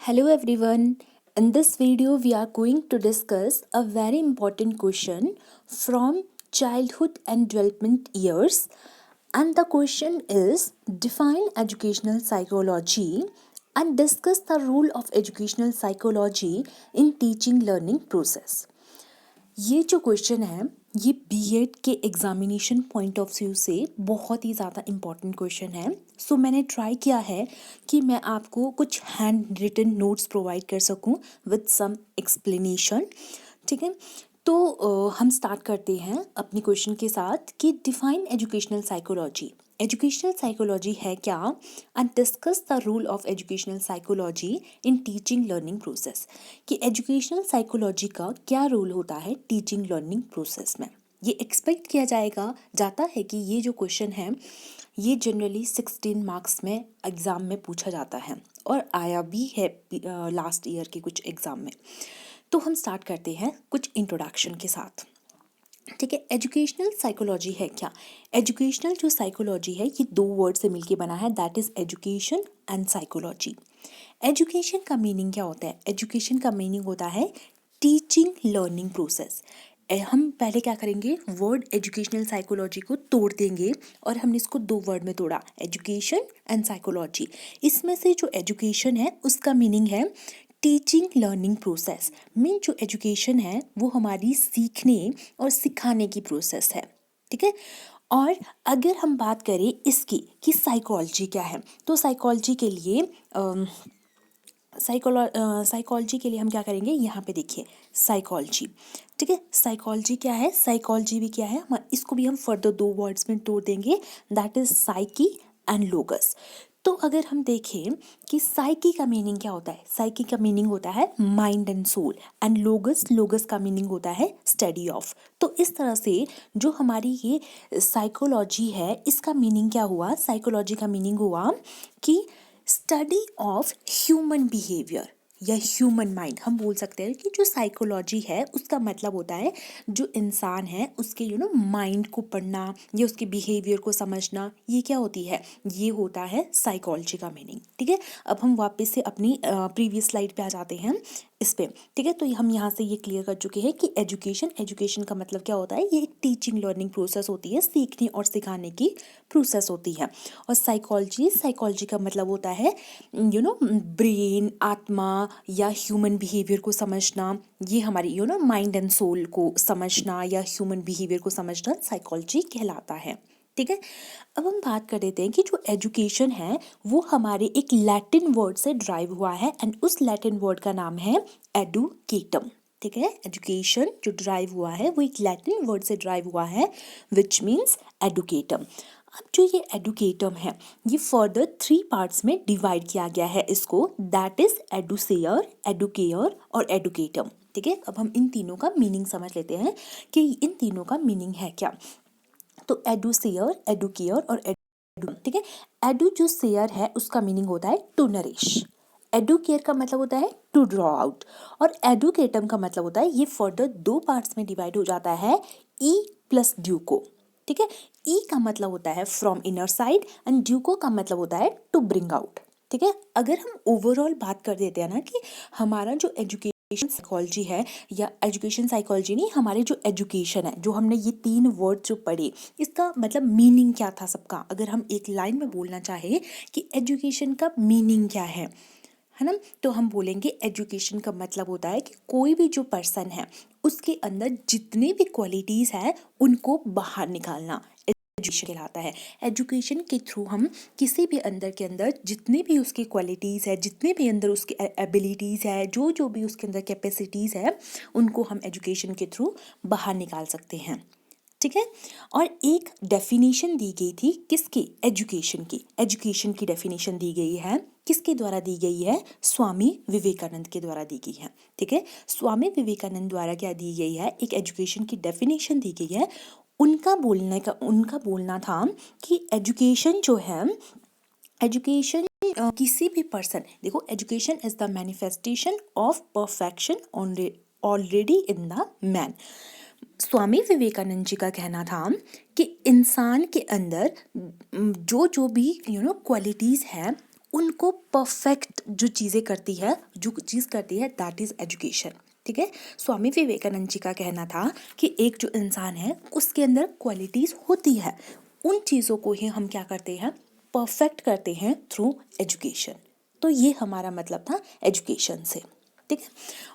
Hello everyone. In this video, we are going to discuss a very important question from childhood and development years. And the question is define educational psychology and discuss the role of educational psychology in teaching learning process. ये जो question है ये BEd के examination point of view से बहुत ही ज़्यादा important question है। सो मैंने ट्राई किया है कि मैं आपको कुछ हैंड रिटन नोट्स प्रोवाइड कर सकूं विद सम एक्सप्लेनेशन। ठीक है, तो हम स्टार्ट करते हैं अपनी क्वेश्चन के साथ कि define educational psychology. Educational psychology है क्या and discuss the role of educational psychology in teaching learning process. कि एजुकेशनल साइकोलॉजी का क्या रोल होता है टीचिंग लर्निंग प्रोसेस में। ये एक्सपेक्ट किया जाता है कि ये जो क्वेश्चन है ये जनरली 16 मार्क्स में एग्ज़ाम में पूछा जाता है और आया भी है लास्ट ईयर के कुछ एग्ज़ाम में। तो हम स्टार्ट करते हैं कुछ इंट्रोडक्शन के साथ। ठीक है, एजुकेशनल साइकोलॉजी है क्या। एजुकेशनल जो साइकोलॉजी है ये दो वर्ड से मिलके बना है, that is education and psychology. Education का मीनिंग क्या होता है। एजुकेशन का मीनिंग होता है टीचिंग लर्निंग प्रोसेस। हम पहले क्या करेंगे, वर्ड एजुकेशनल साइकोलॉजी को तोड़ देंगे और हमने इसको दो वर्ड में तोड़ा, एजुकेशन एंड साइकोलॉजी। इसमें से जो एजुकेशन है उसका मीनिंग है टीचिंग लर्निंग प्रोसेस। मीन जो एजुकेशन है वो हमारी सीखने और सिखाने की प्रोसेस है। ठीक है, और अगर हम बात करें इसकी कि साइकोलॉजी क्या है, तो साइकोलॉजी के लिए साइकोलॉजी के लिए हम क्या करेंगे, यहाँ पे देखिए साइकोलॉजी। ठीक है, साइकोलॉजी क्या है, साइकोलॉजी भी क्या है, इसको भी हम फर्दर दो वर्ड्स में तोड़ देंगे, दैट इज साइकी एंड लोगस। तो अगर हम देखें कि साइकी का मीनिंग क्या होता है, साइकी का मीनिंग होता है माइंड एंड सोल, एंड लोगस का मीनिंग होता है स्टडी ऑफ। तो इस तरह से जो हमारी ये साइकोलॉजी है इसका मीनिंग क्या हुआ, साइकोलॉजी का मीनिंग हुआ कि स्टडी ऑफ ह्यूमन बिहेवियर या ह्यूमन माइंड। हम बोल सकते हैं कि जो साइकोलॉजी है उसका मतलब होता है जो इंसान है उसके माइंड को पढ़ना या उसके बिहेवियर को समझना, ये क्या होती है, ये होता है साइकोलॉजी का मीनिंग। ठीक है, अब हम वापस से अपनी प्रीवियस स्लाइड पे आ जाते हैं इस पे। ठीक है, तो हम यहाँ से ये क्लियर कर चुके हैं कि एजुकेशन का मतलब क्या होता है, ये एक टीचिंग लर्निंग प्रोसेस होती है, सीखने और सिखाने की प्रोसेस होती है। और साइकोलॉजी का मतलब होता है ब्रेन, आत्मा या ह्यूमन बिहेवियर को समझना, ये हमारी माइंड एंड सोल को समझना या ह्यूमन बिहेवियर को समझना साइकोलॉजी कहलाता है। ठीक है, अब हम बात कर देते हैं कि जो एजुकेशन है वो हमारे एक लैटिन वर्ड से ड्राइव हुआ है एंड उस लैटिन वर्ड का नाम है एडुकेटम। ठीक है, एजुकेशन जो ड्राइव हुआ है वो एक लैटिन वर्ड से ड्राइव हुआ है विच मीन्स एडुकेटम। अब जो ये एडुकेटम है ये फर्दर 3 पार्ट्स में डिवाइड किया गया है इसको, दैट इज एडुसेयर, एडुकेयर और एडुकेटम। ठीक है, अब हम इन तीनों का मीनिंग समझ लेते हैं कि इन तीनों का मीनिंग है क्या। तो एडुसेयर, एडुकेयर और एडु। ठीक है, एडु जो सेयर है उसका मीनिंग होता है टू नरिश, एडुकेयर का मतलब होता है टू ड्रॉ आउट, और एडुकेटम का मतलब होता है, ये फर्दर 2 पार्ट्स में डिवाइड हो जाता है, ई प्लस ड्यूको। ठीक है, ई का मतलब होता है फ्रॉम इनर साइड एंड ड्यूको का मतलब होता है टू ब्रिंग आउट। ठीक है, अगर हम ओवरऑल बात कर देते हैं ना कि हमारा जो एजुकेशन साइकोलॉजी है या एजुकेशन साइकोलॉजी नहीं, हमारे जो एजुकेशन है, जो हमने ये 3 वर्ड जो पढ़े इसका मतलब मीनिंग क्या था सबका। अगर हम एक लाइन में बोलना चाहे कि एजुकेशन का मीनिंग क्या है ना, तो हम बोलेंगे एजुकेशन का मतलब होता है कि कोई भी जो पर्सन है उसके अंदर जितने भी क्वालिटीज़ है उनको बाहर निकालना एजुकेशन कहलाता है। एजुकेशन के थ्रू हम किसी भी अंदर के अंदर जितने भी उसकी क्वालिटीज़ है, जितने भी अंदर उसकी एबिलिटीज़ है, जो भी उसके अंदर कैपेसिटीज़ है उनको हम एजुकेशन के थ्रू बाहर निकाल सकते हैं। ठीक है, और एक डेफिनेशन दी गई थी किसकी, एजुकेशन की डेफिनेशन दी गई है, किसके द्वारा दी गई है, स्वामी विवेकानंद के द्वारा दी गई है। ठीक है, स्वामी विवेकानंद द्वारा क्या दी गई है, एक एजुकेशन की डेफिनेशन दी गई है। उनका बोलना था कि एजुकेशन जो है, एजुकेशन किसी भी पर्सन, देखो education is the manifestation of perfection already in the man. Swami Vivekananda ji का कहना था कि इंसान के अंदर जो भी क्वालिटीज़ है उनको परफेक्ट जो चीज़ें करती है, जो चीज़ करती है, दैट इज़ एजुकेशन। ठीक है, स्वामी विवेकानंद जी का कहना था कि एक जो इंसान है उसके अंदर क्वालिटीज़ होती है, उन चीज़ों को ही हम क्या करते हैं, परफेक्ट करते हैं थ्रू एजुकेशन। तो ये हमारा मतलब था एजुकेशन से। ठीक है,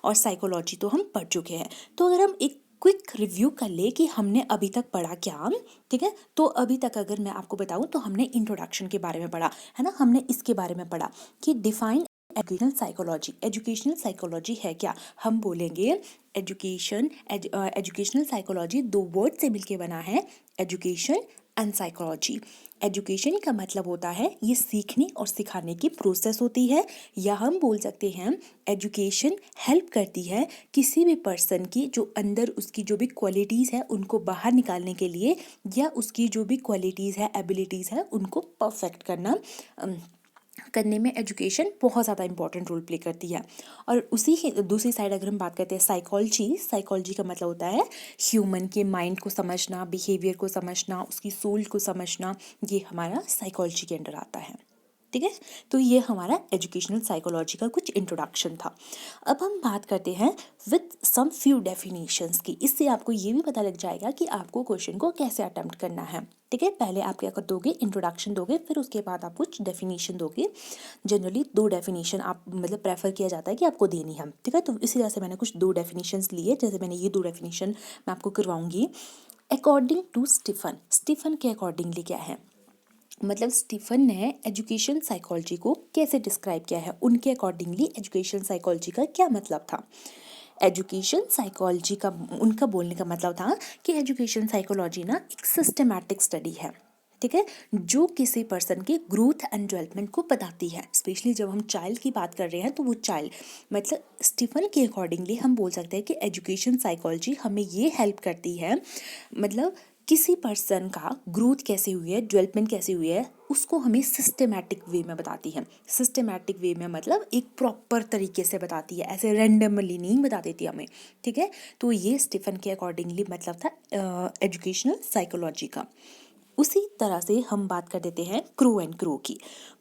और साइकोलॉजी तो हम पढ़ चुके हैं। तो अगर हम एक क्विक रिव्यू कर ले कि हमने अभी तक पढ़ा क्या। ठीक है, तो अभी तक अगर मैं आपको बताऊं तो हमने इंट्रोडक्शन के बारे में पढ़ा है ना, हमने इसके बारे में पढ़ा कि define educational psychology. Educational psychology है क्या, हम बोलेंगे एजुकेशनल साइकोलॉजी दो वर्ड से मिलके बना है, एजुकेशन एंड साइकोलॉजी। एजुकेशन का मतलब होता है ये सीखने और सिखाने की प्रोसेस होती है, या हम बोल सकते हैं एजुकेशन हेल्प करती है किसी भी पर्सन की जो अंदर उसकी जो भी क्वालिटीज़ है उनको बाहर निकालने के लिए, या उसकी जो भी क्वालिटीज़ है, एबिलिटीज़ है, उनको परफेक्ट करने में एजुकेशन बहुत ज़्यादा इंपॉर्टेंट रोल प्ले करती है। और उसी ही दूसरी साइड अगर हम बात करते हैं साइकोलॉजी, साइकोलॉजी का मतलब होता है ह्यूमन के माइंड को समझना, बिहेवियर को समझना, उसकी सोल को समझना, ये हमारा साइकोलॉजी के अंडर आता है। ठीक है, तो ये हमारा एजुकेशनल साइकोलॉजी का कुछ इंट्रोडक्शन था। अब हम बात करते हैं विथ सम फ्यू डेफिनेशंस की। इससे आपको ये भी पता लग जाएगा कि आपको क्वेश्चन को कैसे अटेम्प्ट करना है। ठीक है, पहले आप क्या कर दोगे, इंट्रोडक्शन दोगे, फिर उसके बाद आप कुछ डेफिनेशन दोगे। जनरली 2 डेफिनेशन आप मतलब प्रेफर किया जाता है कि आपको देनी है। ठीक है, तो इसी तरह से मैंने कुछ 2 डेफिनेशंस लिए, जैसे मैंने ये 2 डेफिनेशन मैं आपको करवाऊंगी। अकॉर्डिंग टू स्टीफन, स्टीफन के अकॉर्डिंगली क्या है, मतलब स्टीफन ने एजुकेशन साइकोलॉजी को कैसे डिस्क्राइब किया है, उनके अकॉर्डिंगली एजुकेशन साइकोलॉजी का क्या मतलब था। एजुकेशन साइकोलॉजी का उनका बोलने का मतलब था कि एजुकेशन साइकोलॉजी ना एक सिस्टमैटिक स्टडी है। ठीक है, जो किसी पर्सन के ग्रोथ एंड डेवलपमेंट को बताती है। स्पेशली जब हम चाइल्ड की बात कर रहे हैं तो वो चाइल्ड, मतलब स्टीफन के अकॉर्डिंगली हम बोल सकते हैं कि एजुकेशन साइकोलॉजी हमें ये हेल्प करती है, मतलब किसी पर्सन का ग्रोथ कैसे हुई है, डेवलपमेंट कैसे हुई है, उसको हमें सिस्टमैटिक वे में बताती है। सिस्टमैटिक वे में मतलब एक प्रॉपर तरीके से बताती है, ऐसे रैंडमली नहीं बता देती हमें। ठीक है, तो ये स्टीफन के अकॉर्डिंगली मतलब था एजुकेशनल साइकोलॉजी का। उसी तरह से हम बात कर देते हैं क्रो एंड क्रो की।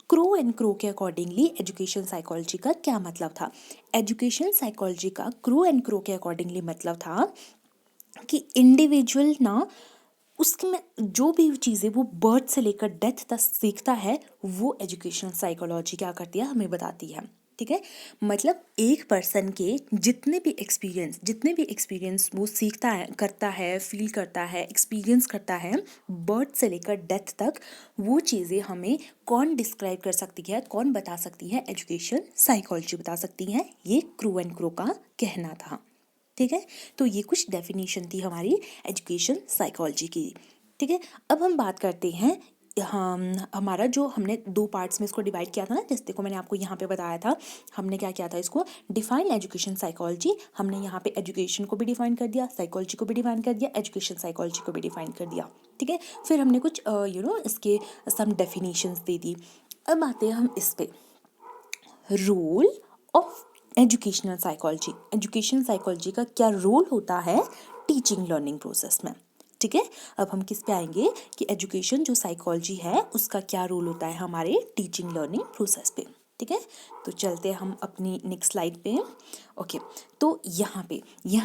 क्रो एंड क्रो के अकॉर्डिंगली एजुकेशन साइकोलॉजी का क्या मतलब था। एजुकेशन साइकोलॉजी का क्रो एंड क्रो के अकॉर्डिंगली मतलब था कि इंडिविजुअल ना उसके में जो भी चीज़ें वो बर्थ से लेकर डेथ तक सीखता है, वो एजुकेशनल साइकोलॉजी क्या करती है, हमें बताती है। ठीक है, मतलब एक पर्सन के जितने भी एक्सपीरियंस वो सीखता है, करता है, फील करता है, एक्सपीरियंस करता है, बर्थ से लेकर डेथ तक, वो चीज़ें हमें कौन डिस्क्राइब कर सकती है, कौन बता सकती है, एजुकेशन साइकोलॉजी बता सकती है। ये क्रू एंड क्रो का कहना था। ठीक है, तो ये कुछ डेफिनेशन थी हमारी एजुकेशन साइकोलॉजी की। ठीक है, अब हम बात करते हैं हम हमारा जो हमने 2 पार्ट्स में इसको डिवाइड किया था ना, जैसे को मैंने आपको यहाँ पे बताया था, हमने क्या किया था, इसको डिफाइन एजुकेशन साइकोलॉजी, हमने यहाँ पे एजुकेशन को भी डिफाइन कर दिया, साइकोलॉजी को भी डिफाइन कर दिया, एजुकेशन साइकोलॉजी को भी डिफाइन कर दिया। ठीक है, फिर हमने कुछ इसके सम डेफिनेशंस दे दी। अब आते हैं हम इस पे, role of educational psychology. Education psychology का क्या रोल होता है टीचिंग लर्निंग प्रोसेस में। ठीक है, अब हम किस पे आएंगे कि एजुकेशन जो साइकोलॉजी है उसका क्या रोल होता है हमारे टीचिंग लर्निंग प्रोसेस पे। ठीक है, तो चलते हैं हम अपनी नेक्स्ट स्लाइड पे। ओके, तो यहाँ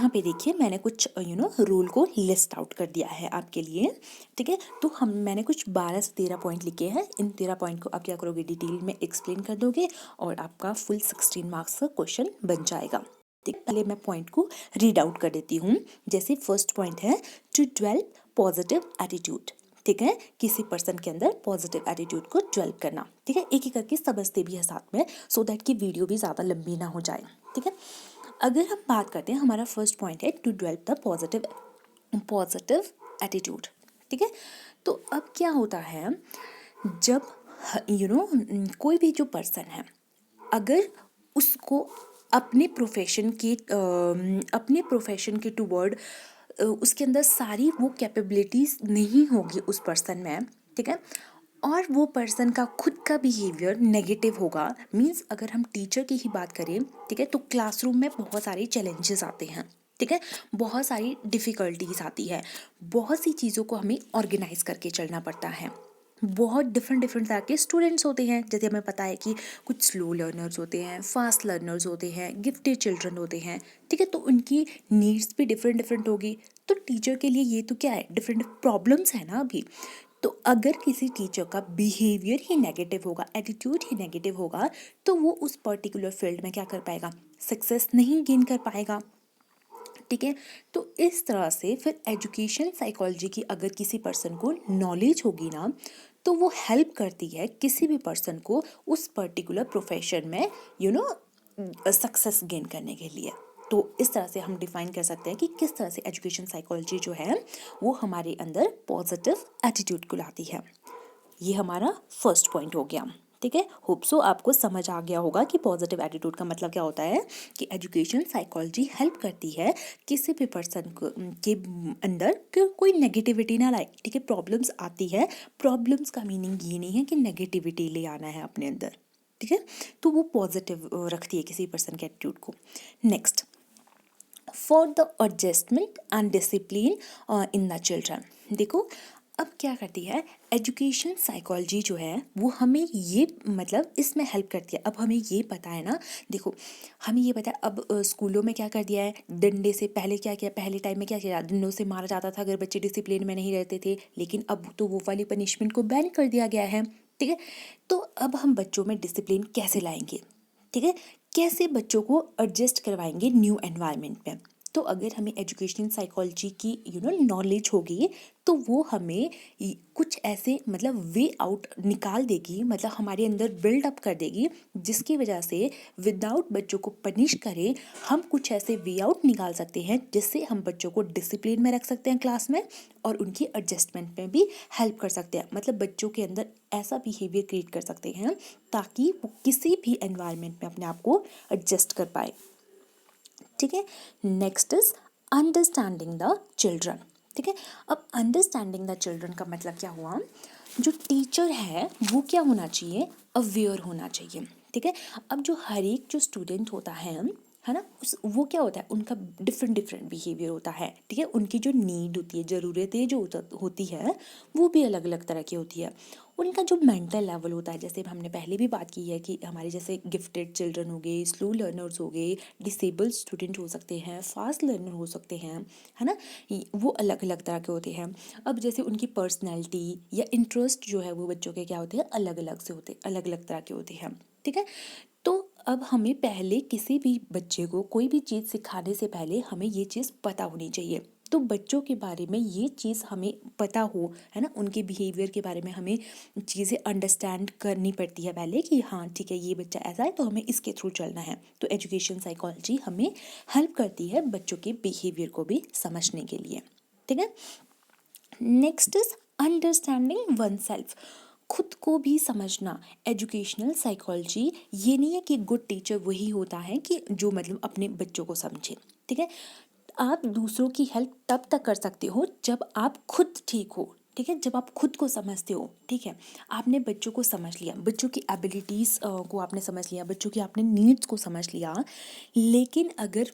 पे देखिए मैंने कुछ रोल को लिस्ट आउट कर दिया है आपके लिए। ठीक है, तो मैंने कुछ 12 से 13 पॉइंट लिखे हैं। इन 13 पॉइंट को आप क्या करोगे, डिटेल में एक्सप्लेन कर दोगे और आपका फुल 16 मार्क्स का क्वेश्चन बन जाएगा। ठीक, पहले मैं पॉइंट को रीड आउट कर देती हूँ। जैसे फर्स्ट पॉइंट है टू डेवलप पॉजिटिव एटीट्यूड। ठीक है, किसी पर्सन के अंदर पॉजिटिव एटीट्यूड को डेवलप करना। ठीक है, एक एक करके समझते भी है साथ में, सो दैट कि वीडियो भी ज़्यादा लंबी ना हो जाए। ठीक है, अगर हम बात करते हैं, हमारा फर्स्ट पॉइंट है to develop the positive attitude. ठीक है, तो अब क्या होता है, जब कोई भी जो पर्सन है, अगर उसको अपने प्रोफेशन के टूवर्ड उसके अंदर सारी वो कैपेबिलिटीज़ नहीं होगी उस पर्सन में। ठीक है, और वो पर्सन का खुद का बिहेवियर नेगेटिव होगा, मीन्स अगर हम टीचर की ही बात करें, ठीक है, तो क्लासरूम में बहुत सारे चैलेंजेस आते हैं। ठीक है, बहुत सारी डिफ़िकल्टीज आती है, बहुत सी चीज़ों को हमें ऑर्गेनाइज करके चलना पड़ता है। बहुत डिफरेंट डिफरेंट तरह के स्टूडेंट्स होते हैं। जैसे हमें पता है कि कुछ स्लो लर्नर्स होते हैं, फास्ट लर्नर्स होते हैं, गिफ्टेड चिल्ड्रन होते हैं, ठीक है। तो उनकी नीड्स भी डिफरेंट डिफरेंट होगी। तो टीचर के लिए ये तो क्या है, डिफरेंट प्रॉब्लम्स है ना अभी। तो अगर किसी टीचर का बिहेवियर ही नेगेटिव होगा, एटीट्यूड ही नेगेटिव होगा, तो वो उस पर्टिकुलर फील्ड में क्या कर पाएगा, सक्सेस नहीं गेन कर पाएगा, ठीक है। तो इस तरह से फिर एजुकेशन साइकोलॉजी की अगर किसी पर्सन को नॉलेज होगी ना, तो वो हेल्प करती है किसी भी पर्सन को उस पर्टिकुलर प्रोफेशन में सक्सेस गेन करने के लिए। तो इस तरह से हम डिफाइन कर सकते हैं कि किस तरह से एजुकेशन साइकोलॉजी जो है वो हमारे अंदर पॉजिटिव एटीट्यूड को लाती है। ये हमारा फर्स्ट पॉइंट हो गया, ठीक है। होप सो आपको समझ आ गया होगा कि पॉजिटिव एटीट्यूड का मतलब क्या होता है, कि एजुकेशन साइकोलॉजी हेल्प करती है किसी भी पर्सन के अंदर कोई नेगेटिविटी ना लाए, ठीक है। प्रॉब्लम्स आती है, प्रॉब्लम्स का मीनिंग ये नहीं है कि नेगेटिविटी ले आना है अपने अंदर, ठीक है। तो वो पॉजिटिव रखती है किसी पर्सन के एटीट्यूड को। Next, for the adjustment and discipline in the children. देखो अब क्या करती है एजुकेशन साइकोलॉजी जो है वो हमें ये मतलब इसमें हेल्प करती है। अब हमें ये पता है ना, देखो हमें ये पता है अब स्कूलों में क्या कर दिया है, डंडे से पहले क्या किया, पहले टाइम में क्या किया, डंडों से मारा जाता था अगर बच्चे डिसिप्लिन में नहीं रहते थे, लेकिन अब तो वो वाली पनिशमेंट को बैन कर दिया गया है, ठीक है। तो अब हम बच्चों में डिसिप्लिन कैसे लाएंगे, ठीक है, कैसे बच्चों को एडजस्ट करवाएंगे न्यू एनवायरनमेंट में। तो अगर हमें एजुकेशन साइकोलॉजी की नॉलेज होगी, तो वो हमें कुछ ऐसे मतलब वे आउट निकाल देगी, मतलब हमारे अंदर बिल्डअप कर देगी, जिसकी वजह से विदाउट बच्चों को पनिश करे हम कुछ ऐसे वे आउट निकाल सकते हैं जिससे हम बच्चों को डिसिप्लिन में रख सकते हैं क्लास में, और उनकी एडजस्टमेंट में भी हेल्प कर सकते हैं। मतलब बच्चों के अंदर ऐसा बिहेवियर क्रिएट कर सकते हैं ताकि वो किसी भी एनवायरनमेंट में अपने आप को एडजस्ट कर पाए, ठीक है। Next is understanding the children, ठीक है। अब अंडरस्टैंडिंग द चिल्ड्रन का मतलब क्या हुआ, जो टीचर है वो क्या होना चाहिए, अवेयर होना चाहिए, ठीक है। अब जो हर एक जो स्टूडेंट होता है ना, उस वो क्या होता है, उनका डिफरेंट डिफरेंट बिहेवियर होता है, ठीक है। उनकी जो नीड होती है, ज़रूरतें जो होती है वो भी अलग अलग तरह की होती है। उनका जो मेंटल लेवल होता है, जैसे हमने पहले भी बात की है कि हमारे जैसे गिफ्टेड चिल्ड्रन हो गए, स्लो लर्नर्स हो गए, डिसेबल्ड स्टूडेंट हो सकते हैं, फास्ट लर्नर हो सकते हैं, है ना, वो अलग अलग तरह के होते हैं। अब जैसे उनकी पर्सनैलिटी या इंटरेस्ट जो है वो बच्चों के क्या होते हैं, अलग अलग से होते, अलग अलग तरह के होते हैं, ठीक है। तो अब हमें पहले किसी भी बच्चे को कोई भी चीज़ सिखाने से पहले हमें ये चीज़ पता होनी चाहिए। तो बच्चों के बारे में ये चीज़ हमें पता हो, है ना, उनके बिहेवियर के बारे में हमें चीज़ें अंडरस्टैंड करनी पड़ती है पहले कि हाँ ठीक है ये बच्चा ऐसा है तो हमें इसके थ्रू चलना है। तो एजुकेशन साइकोलॉजी हमें हेल्प करती है बच्चों के बिहेवियर को भी समझने के लिए, ठीक है। Next is understanding one self, खुद को भी समझना। एजुकेशनल साइकोलॉजी ये नहीं है कि गुड टीचर वही होता है कि जो मतलब अपने बच्चों को समझे, ठीक है। आप दूसरों की हेल्प तब तक कर सकते हो जब आप खुद ठीक हो, ठीक है, जब आप खुद को समझते हो, ठीक है। आपने बच्चों को समझ लिया, बच्चों की एबिलिटीज़ को आपने समझ लिया, बच्चों की आपने नीड्स को समझ लिया, लेकिन अगर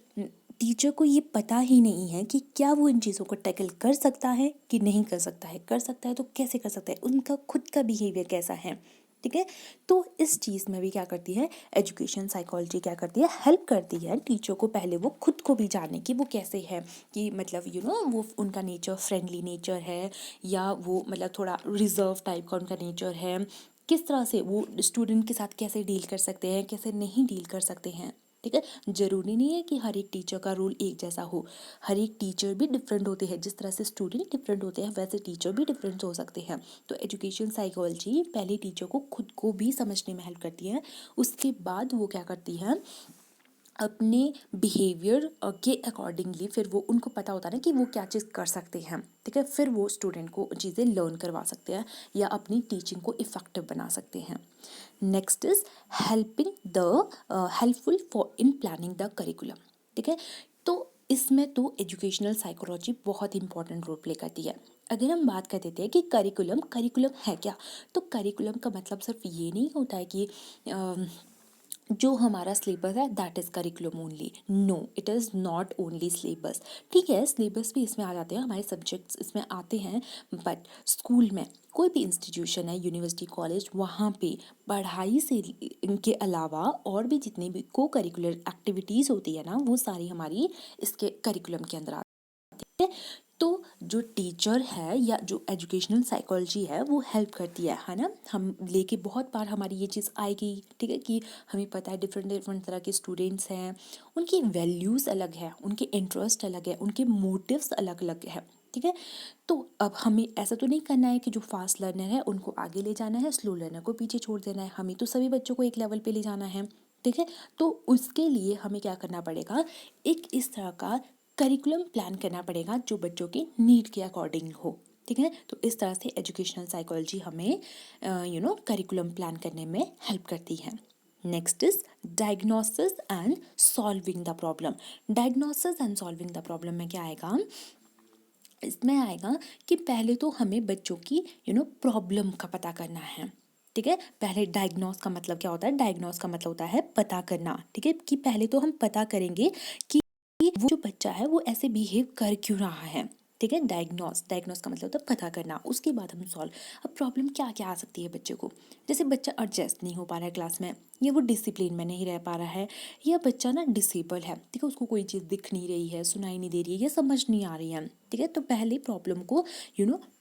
टीचर को ये पता ही नहीं है कि क्या वो इन चीज़ों को टैकल कर सकता है कि नहीं कर सकता है, कर सकता है तो कैसे कर सकता है, उनका खुद का बिहेवियर कैसा है, ठीक है। तो इस चीज़ में भी क्या करती है एजुकेशन साइकोलॉजी, क्या करती है हेल्प करती है टीचर को पहले वो खुद को भी जाने कि वो कैसे है, कि मतलब वो उनका नेचर फ्रेंडली नेचर है या वो मतलब थोड़ा रिजर्व टाइप का उनका नेचर है, किस तरह से वो स्टूडेंट के साथ कैसे डील कर सकते हैं, कैसे नहीं डील कर सकते हैं, ठीक है। ज़रूरी नहीं है कि हर एक टीचर का रोल एक जैसा हो, हर एक टीचर भी डिफरेंट होते हैं, जिस तरह से स्टूडेंट डिफरेंट होते हैं वैसे टीचर भी डिफरेंट हो सकते हैं। तो एजुकेशन साइकोलॉजी पहले टीचर को खुद को भी समझने में हेल्प करती है, उसके बाद वो क्या करती है अपने बिहेवियर के अकॉर्डिंगली फिर वो उनको पता होता है ना कि वो क्या चीज़ कर सकते हैं, ठीक है, फिर वो स्टूडेंट को चीज़ें लर्न करवा सकते हैं या अपनी टीचिंग को इफ़ेक्टिव बना सकते हैं। Next is helping the helpful for in planning the curriculum, ठीक है। तो इसमें तो एजुकेशनल साइकोलॉजी बहुत इंपॉर्टेंट रोल प्ले करती है। अगर हम बात कर देते हैं कि करिकुलम करिकुलम है क्या, तो करिकुलम का मतलब सिर्फ ये नहीं होता है कि जो हमारा सिलेबस है that is curriculum only. No, it is not only syllabus. ठीक है, सिलेबस भी इसमें आ जाते हैं, हमारे सब्जेक्ट्स इसमें आते हैं, बट स्कूल में कोई भी इंस्टीट्यूशन है, यूनिवर्सिटी, कॉलेज, वहाँ पे पढ़ाई से इनके अलावा और भी जितनी भी को करिकुलर एक्टिविटीज़ होती है ना, वो सारी हमारी इसके करिकुलम के अंदर आती है। तो जो टीचर है या जो एजुकेशनल साइकोलॉजी है वो हेल्प करती है ना। हम लेके बहुत बार हमारी ये चीज़ आएगी, ठीक है, कि हमें पता है डिफरेंट डिफरेंट तरह के स्टूडेंट्स हैं, उनकी वैल्यूज़ अलग है, उनके इंटरेस्ट अलग है, उनके मोटिव्स अलग अलग है। ठीक है, तो अब हमें ऐसा तो नहीं करना है कि जो फास्ट लर्नर है उनको आगे ले जाना है, स्लो लर्नर को पीछे छोड़ देना है। हमें तो सभी बच्चों को एक लेवल पे ले जाना है। ठीक है, तो उसके लिए हमें क्या करना पड़ेगा, एक इस तरह का करिकुलम प्लान करना पड़ेगा जो बच्चों की नीड के अकॉर्डिंग हो। ठीक है, तो इस तरह से एजुकेशनल साइकोलॉजी हमें करिकुलम प्लान करने में हेल्प करती है। Next is diagnosis and solving the problem. Diagnosis and solving the problem में क्या आएगा, इसमें आएगा कि पहले तो हमें बच्चों की प्रॉब्लम का पता करना है। ठीक है, पहले डायग्नोस का मतलब क्या होता है, डायग्नोस का मतलब होता है पता करना। ठीक है, कि पहले तो हम पता करेंगे कि वो जो बच्चा है वो ऐसे बिहेव कर क्यों रहा है। ठीक है, डायग्नोस, डायग्नोस का मतलब होता है पता करना, उसके बाद हम सॉल्व। अब प्रॉब्लम क्या क्या आ सकती है बच्चे को, जैसे बच्चा एडजस्ट नहीं हो पा रहा है क्लास में, या वो डिसिप्लिन में नहीं रह पा रहा है, या बच्चा ना डिसेबल है, ठीक है, उसको कोई चीज़ दिख नहीं रही है, सुनाई नहीं दे रही है, या समझ नहीं आ रही है। ठीक है, तो पहले प्रॉब्लम को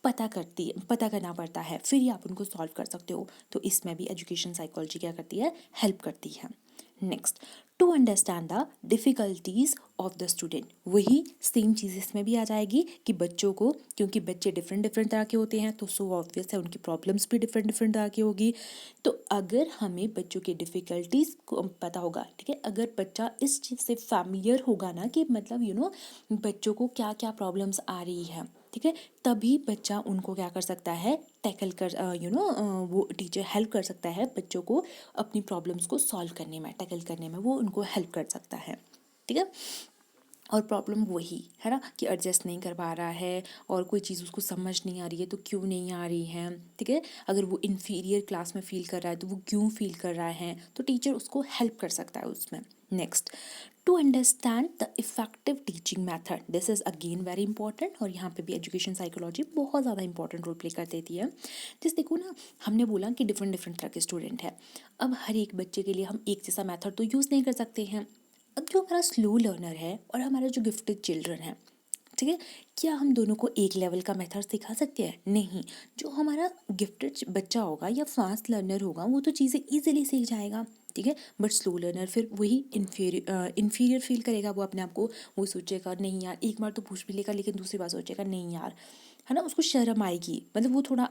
पता करना पड़ता है, फिर ही आप उनको सॉल्व कर सकते हो। तो इसमें भी एजुकेशन साइकोलॉजी क्या करती है, हेल्प करती है। Next, to understand the difficulties of the student. वही सेम चीज़ इसमें भी आ जाएगी कि बच्चों को, क्योंकि बच्चे डिफरेंट डिफरेंट तरह के होते हैं, तो सो ऑब्वियस है उनकी प्रॉब्लम्स भी डिफरेंट डिफरेंट तरह की होगी। तो अगर हमें बच्चों की डिफ़िकल्टीज को पता होगा, ठीक है, अगर बच्चा इस चीज़ से फैमिलियर होगा ना कि मतलब बच्चों को क्या क्या प्रॉब्लम्स आ रही है, ठीक है, तभी बच्चा उनको क्या कर सकता है, टैकल कर वो टीचर हेल्प कर सकता है बच्चों को अपनी प्रॉब्लम्स को सॉल्व करने में, टैकल करने में, वो उनको हेल्प कर सकता है। ठीक है, और प्रॉब्लम वही है ना कि एडजस्ट नहीं कर पा रहा है, और कोई चीज़ उसको समझ नहीं आ रही है तो क्यों नहीं आ रही है। ठीक है, अगर वो इन्फीरियर क्लास में फील कर रहा है तो वो क्यों फील कर रहा है, तो टीचर उसको हेल्प कर सकता है उसमें। Next, to understand the effective teaching method, this is again very important, और यहाँ पे भी एजुकेशन साइकोलॉजी बहुत ज़्यादा इंपॉर्टेंट रोल प्ले कर देती है। जैसे देखो ना, हमने बोला कि डिफरेंट डिफरेंट तरह के स्टूडेंट है, अब हर एक बच्चे के लिए हम एक जैसा मैथड तो यूज़ नहीं कर सकते हैं। अब जो हमारा स्लो लर्नर है और हमारा जो गिफ्टेड चिल्ड्रन है, ठीक है, क्या हम दोनों को एक लेवल का मेथड सिखा सकते हैं, नहीं। जो हमारा गिफ्टेड बच्चा होगा या फास्ट लर्नर होगा वो तो चीज़ें इजीली सीख जाएगा, ठीक है, बट स्लो लर्नर फिर वही इन्फीरियर फील करेगा वो अपने आप को। वो सोचेगा नहीं यार, एक बार तो पूछ भी लेगा, लेकिन दूसरी बार सोचेगा नहीं यार, है ना, उसको शर्म आएगी, मतलब वो थोड़ा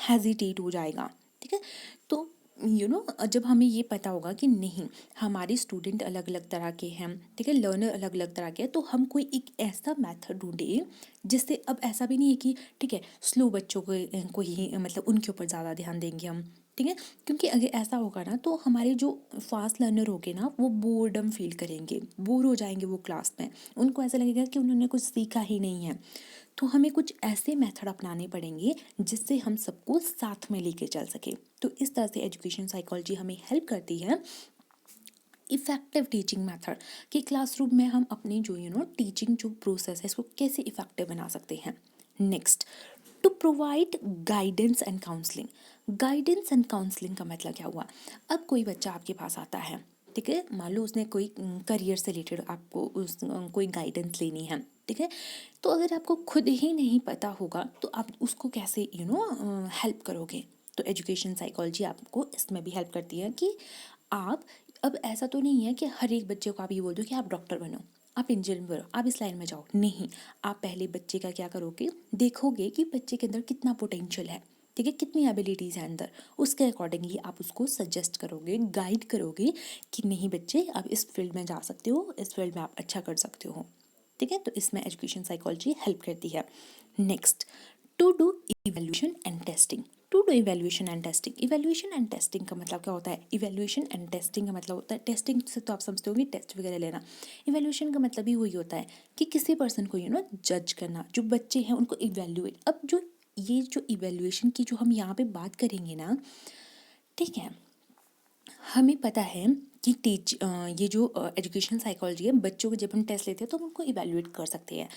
हेजिटेट हो जाएगा। ठीक है, तो जब हमें ये पता होगा कि नहीं, हमारे स्टूडेंट अलग अलग तरह के हैं, ठीक है, लर्नर अलग अलग तरह के हैं, तो हम कोई एक ऐसा मेथड ढूंढे जिससे, अब ऐसा भी नहीं है कि ठीक है स्लो बच्चों को ही उनके ऊपर ज़्यादा ध्यान देंगे हम। ठीक है, क्योंकि अगर ऐसा होगा ना तो हमारे जो फास्ट लर्नर होंगे ना वो बोर्डम फील करेंगे, बोर हो जाएंगे वो क्लास में, उनको ऐसा लगेगा कि उन्होंने कुछ सीखा ही नहीं है। तो हमें कुछ ऐसे मेथड अपनाने पड़ेंगे जिससे हम सबको साथ में लेके चल सके। तो इस तरह से एजुकेशन साइकोलॉजी हमें हेल्प करती है इफ़ेक्टिव टीचिंग मेथड कि क्लासरूम में हम अपनी जो टीचिंग जो प्रोसेस है इसको कैसे इफ़ेक्टिव बना सकते हैं। Next, to provide guidance and counselling. Guidance and counselling का मतलब क्या हुआ, अब कोई बच्चा आपके पास आता है, ठीक है, मान लो उसने कोई करियर से रिलेटेड आपको कोई गाइडेंस लेनी है, ठीक है, तो अगर आपको खुद ही नहीं पता होगा तो आप उसको कैसे हेल्प करोगे। तो एजुकेशन साइकोलॉजी आपको इसमें भी हेल्प करती है कि आप, अब ऐसा तो नहीं है कि हर एक बच्चे को आप ये बोल दो कि आप डॉक्टर बनो, आप इंजीनियर बनो, आप इस लाइन में जाओ, नहीं। आप पहले बच्चे का क्या करोगे, देखोगे कि बच्चे के अंदर कितना पोटेंशियल है, ठीक है, कितनी एबिलिटीज़ है अंदर, उसके अकॉर्डिंगली आप उसको सजेस्ट करोगे, गाइड करोगे कि नहीं बच्चे आप इस फील्ड में जा सकते हो, इस फील्ड में आप अच्छा कर सकते हो। ठीक है, तो इसमें एजुकेशन साइकोलॉजी हेल्प करती है। Next, to do evaluation and testing. To do evaluation and testing, evaluation and testing का मतलब क्या होता है, इवेल्यूशन एंड टेस्टिंग का मतलब होता है, टेस्टिंग से तो आप समझते होंगे टेस्ट वगैरह लेना, इवेल्यूशन का मतलब ही वही होता है कि किसी पर्सन को जज करना, जो बच्चे हैं उनको इवेल्यूएट। अब जो इवेल्यूएशन की जो हम यहाँ पे बात करेंगे ना, ठीक है, हमें पता है कि ये जो एजुकेशनल साइकोलॉजी है, बच्चों को जब हम टेस्ट लेते हैं तो हम उनको इवेलुएट कर सकते हैं,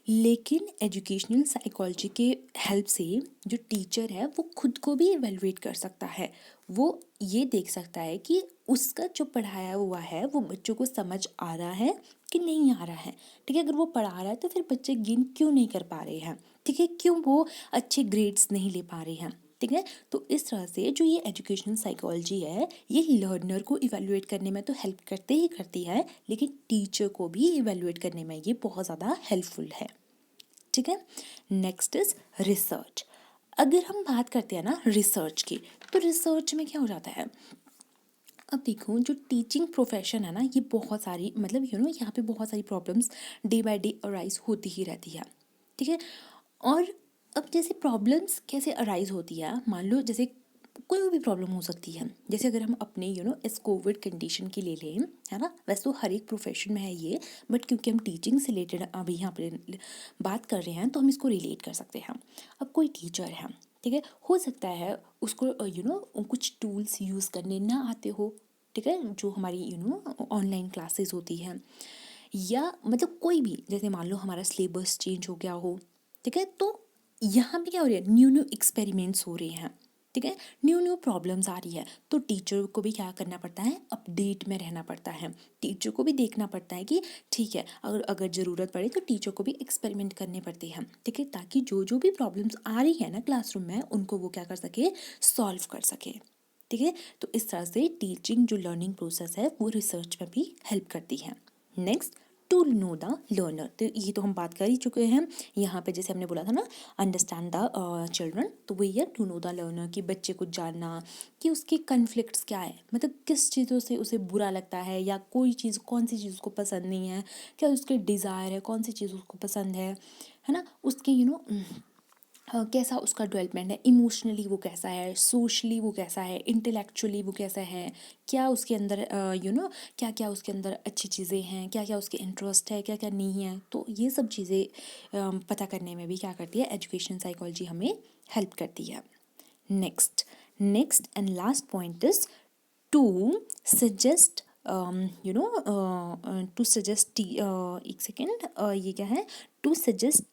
लेकिन एजुकेशनल साइकोलॉजी के हेल्प से जो टीचर है वो खुद को भी इवेलुएट कर सकता है। वो ये देख सकता है कि उसका जो पढ़ाया हुआ है वो बच्चों को समझ आ रहा है कि नहीं आ रहा है। ठीक है, अगर वो पढ़ा रहा है तो फिर बच्चे गेन क्यों नहीं कर पा रहे हैं, ठीक है, क्यों वो अच्छे ग्रेड्स नहीं ले पा रहे हैं। ठीक है, तो इस तरह से जो ये एजुकेशनल साइकोलॉजी है ये लर्नर को इवेलुएट करने में तो हेल्प करते ही करती है, लेकिन टीचर को भी इवेलुएट करने में ये बहुत ज़्यादा हेल्पफुल है। ठीक है, नेक्स्ट इज रिसर्च। अगर हम बात करते हैं ना रिसर्च की, तो रिसर्च में क्या हो जाता है, अब देखो जो टीचिंग प्रोफेशन है ना ये बहुत सारी मतलब यहाँ पे बहुत सारी problems day by day arise होती ही रहती है। ठीक है, और अब जैसे प्रॉब्लम्स कैसे अराइज होती है, मान लो जैसे कोई भी प्रॉब्लम हो सकती है, जैसे अगर हम अपने इस कोविड कंडीशन की ले लें, है ना, वैसे तो हर एक प्रोफेशन में है ये, बट क्योंकि हम टीचिंग से रिलेटेड अभी यहाँ पे बात कर रहे हैं तो हम इसको रिलेट कर सकते हैं। अब कोई टीचर है, ठीक है, हो सकता है उसको कुछ टूल्स यूज़ करने ना आते हो, ठीक है, जो हमारी ऑनलाइन क्लासेस होती हैं, या मतलब कोई भी, जैसे मान लो हमारा सिलेबस चेंज हो गया हो, ठीक है, तो यहाँ पे क्या हो रहा है, न्यू न्यू एक्सपेरिमेंट्स हो रहे हैं, ठीक है, न्यू न्यू प्रॉब्लम्स आ रही है, तो टीचर को भी क्या करना पड़ता है, अपडेट में रहना पड़ता है। टीचर को भी देखना पड़ता है कि ठीक है, अगर अगर ज़रूरत पड़े तो टीचर को भी एक्सपेरिमेंट करने पड़ते हैं, ठीक है, ताकि जो जो भी प्रॉब्लम्स आ रही है ना क्लासरूम में उनको वो क्या कर सके, सॉल्व कर सके। ठीक है, तो इस तरह से टीचिंग जो लर्निंग प्रोसेस है वो रिसर्च में भी हेल्प करती है। Next, to know the learner, तो ये तो हम बात कर ही चुके हैं। यहाँ पे जैसे हमने बोला था ना, अंडरस्टैंड द चिल्ड्रन, तो वही है टू नो द लर्नर, कि बच्चे को जानना कि उसके कन्फ्लिक्ट्स क्या है, मतलब किस चीज़ों से उसे बुरा लगता है, या कोई चीज़ कौन सी चीज़ उसको पसंद नहीं है, क्या उसके डिज़ायर है, कौन सी चीज़ उसको पसंद है ना, उसके कैसा उसका डेवलपमेंट है, इमोशनली वो कैसा है, सोशली वो कैसा है, इंटेलेक्चुअली वो कैसा है, क्या उसके अंदर क्या क्या उसके अंदर अच्छी चीज़ें हैं, क्या क्या उसके इंटरेस्ट है, क्या क्या नहीं है, तो ये सब चीज़ें पता करने में भी क्या करती है, एजुकेशन साइकोलॉजी हमें हेल्प करती है। Next next and last point is to suggest to suggest एक सेकेंड, ये क्या है, to suggest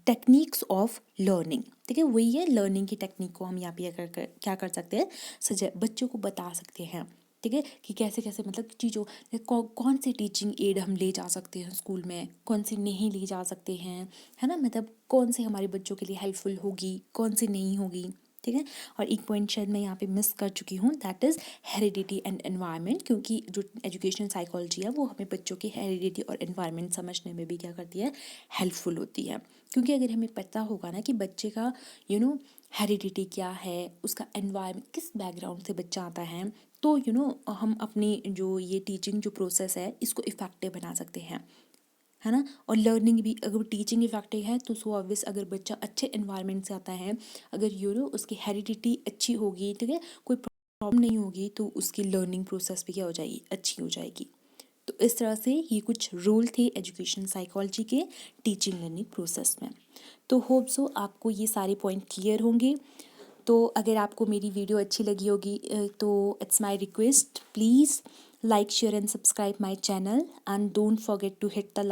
techniques of learning. ठीक है, वही है, लर्निंग की टेक्निक को हम यहाँ पे क्या कर सकते हैं, बच्चों को बता सकते हैं। ठीक है, कि कैसे कैसे मतलब चीज़ों कौन सी टीचिंग एड हम ले जा सकते हैं स्कूल में, कौन सी नहीं ले जा सकते हैं, है ना, मतलब कौन सी हमारे बच्चों के लिए हेल्पफुल होगी, कौन सी नहीं होगी। ठीक है, और एक पॉइंट शायद मैं यहाँ पे मिस कर चुकी हूँ, that is heredity and environment, क्योंकि जो एजुकेशन साइकोलॉजी है वो हमें बच्चों की हेरिडिटी और एनवायरनमेंट समझने में भी क्या करती है, हेल्पफुल होती है। क्योंकि अगर हमें पता होगा ना कि बच्चे का हेरिडिटी क्या है, उसका एनवायरनमेंट किस बैकग्राउंड से बच्चा आता है, तो हम अपनी जो ये टीचिंग जो प्रोसेस है इसको इफ़ेक्टिव बना सकते हैं, है ना। और लर्निंग भी, अगर टीचिंग इफेक्टिव है तो सो ऑब्वियस, अगर बच्चा अच्छे एनवायरनमेंट से आता है, अगर उसकी हेरिडिटी अच्छी होगी, ठीक है, कोई प्रॉब्लम नहीं होगी, तो उसकी लर्निंग प्रोसेस भी क्या हो जाएगी, अच्छी हो जाएगी। तो इस तरह से ये कुछ रूल थे एजुकेशन साइकोलॉजी के टीचिंग लर्निंग प्रोसेस में। तो होप सो आपको ये सारे पॉइंट क्लियर होंगे। तो अगर आपको मेरी वीडियो अच्छी लगी होगी तो it's my request, please like, share and subscribe my channel, and don't forget to hit the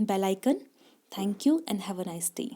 bell icon. Thank you and have a nice day.